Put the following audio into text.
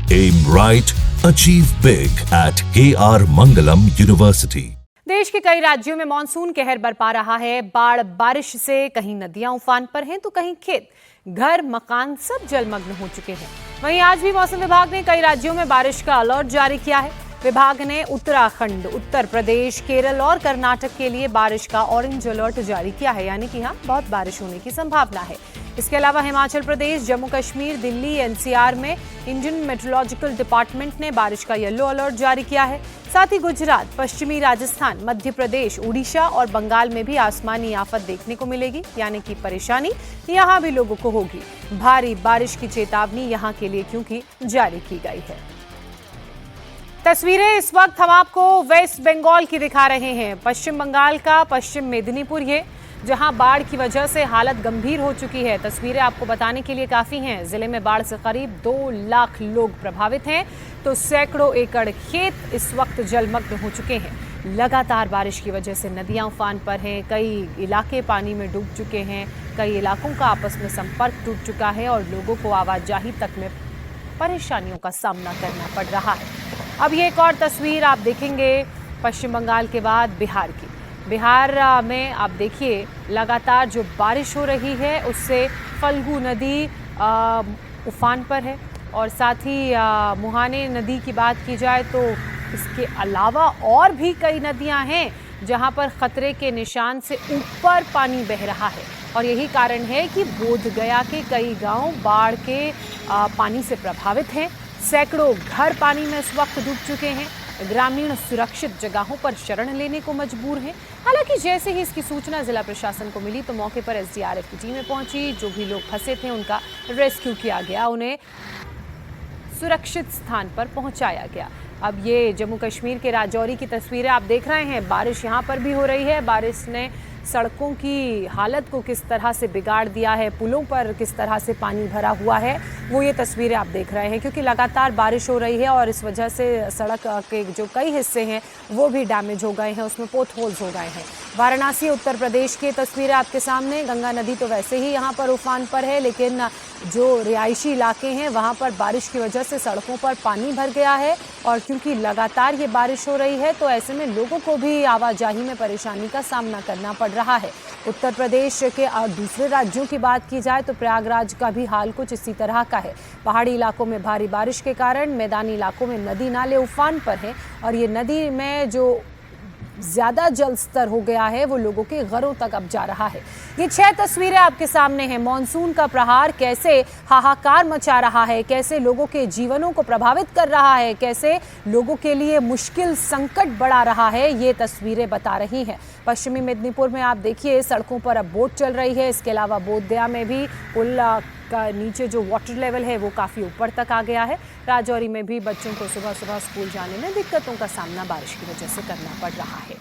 Aim right, achieve big at KR Mangalam University. देश के कई राज्यों में मानसून कहर बरपा रहा है। बाढ़ बारिश से कहीं नदियां उफान पर हैं तो कहीं खेत, घर, मकान सब जलमग्न हो चुके हैं। वहीं आज भी मौसम विभाग ने कई राज्यों में बारिश का अलर्ट जारी किया है। विभाग ने उत्तराखंड, उत्तर प्रदेश, केरल और कर्नाटक के लिए बारिश का ऑरेंज अलर्ट जारी किया है, यानी कि यहाँ बहुत बारिश होने की संभावना है। इसके अलावा हिमाचल प्रदेश, जम्मू कश्मीर, दिल्ली, एनसीआर में इंडियन मेट्रोलॉजिकल डिपार्टमेंट ने बारिश का येलो अलर्ट जारी किया है। साथ ही गुजरात, पश्चिमी राजस्थान, मध्य प्रदेश, उड़ीसा और बंगाल में भी आसमानी आफत देखने को मिलेगी, यानी कि परेशानी यहाँ भी लोगों को होगी। भारी बारिश की चेतावनी यहाँ के लिए क्योंकि जारी की गई है। तस्वीरें इस वक्त हम आपको वेस्ट बंगाल की दिखा रहे हैं। पश्चिम बंगाल का पश्चिम मेदिनीपुर ये, जहां बाढ़ की वजह से हालत गंभीर हो चुकी है। तस्वीरें आपको बताने के लिए काफी हैं। जिले में बाढ़ से करीब 2 लाख लोग प्रभावित हैं, तो सैकड़ों एकड़ खेत इस वक्त जलमग्न हो चुके हैं। लगातार बारिश की वजह से नदियां उफान पर हैं, कई इलाके पानी में डूब चुके हैं, कई इलाकों का आपस में संपर्क टूट चुका है और लोगों को आवाजाही तक में परेशानियों का सामना करना पड़ रहा है। अब ये एक और तस्वीर आप देखेंगे पश्चिम बंगाल के बाद बिहार की। बिहार में आप देखिए लगातार जो बारिश हो रही है उससे फल्गु नदी उफान पर है और साथ ही मुहाने नदी की बात की जाए तो इसके अलावा और भी कई नदियां हैं जहां पर खतरे के निशान से ऊपर पानी बह रहा है और यही कारण है कि बोधगया के कई गांव बाढ़ के पानी से प्रभावित हैं। सैकड़ों घर पानी में इस वक्त डूब चुके हैं। ग्रामीण सुरक्षित जगहों पर शरण लेने को मजबूर हैं। हालांकि जैसे ही इसकी सूचना जिला प्रशासन को मिली तो मौके पर एसडीआरएफ की टीमें पहुंची। जो भी लोग फंसे थे उनका रेस्क्यू किया गया, उन्हें सुरक्षित स्थान पर पहुंचाया गया। अब ये जम्मू कश्मीर के राजौरी की तस्वीरें आप देख रहे हैं। बारिश यहाँ पर भी हो रही है। बारिश ने सड़कों की हालत को किस तरह से बिगाड़ दिया है, पुलों पर किस तरह से पानी भरा हुआ है, वो ये तस्वीरें आप देख रहे हैं। क्योंकि लगातार बारिश हो रही है और इस वजह से सड़क के जो कई हिस्से हैं वो भी डैमेज हो गए हैं, उसमें पोथ होल्स हो गए हैं। वाराणसी, उत्तर प्रदेश की तस्वीरें आपके सामने। गंगा नदी तो वैसे ही यहाँ पर उफान पर है, लेकिन जो रिहायशी इलाके हैं वहाँ पर बारिश की वजह से सड़कों पर पानी भर गया है और क्योंकि लगातार ये बारिश हो रही है तो ऐसे में लोगों को भी आवाजाही में परेशानी का सामना करना पड़ रहा है। उत्तर प्रदेश के दूसरे राज्यों की बात की जाए तो प्रयागराज का भी हाल कुछ इसी तरह का है। पहाड़ी इलाकों में भारी बारिश के कारण मैदानी इलाकों में नदी नाले उफान पर हैं और ये नदी में जो ज्यादा जल स्तर हो गया है वो लोगों के घरों तक अब जा रहा है। ये 6 तस्वीरें आपके सामने हैं। मॉनसून का प्रहार कैसे हाहाकार मचा रहा है, कैसे लोगों के जीवनों को प्रभावित कर रहा है, कैसे लोगों के लिए मुश्किल संकट बढ़ा रहा है, ये तस्वीरें बता रही हैं। पश्चिमी मेदिनीपुर में आप देखिए सड़कों पर अब बोट चल रही है। इसके अलावा बोधगया में भी पुल का नीचे जो वाटर लेवल है वो काफ़ी ऊपर तक आ गया है। राजौरी में भी बच्चों को सुबह सुबह स्कूल जाने में दिक्कतों का सामना बारिश की वजह से करना पड़ रहा है।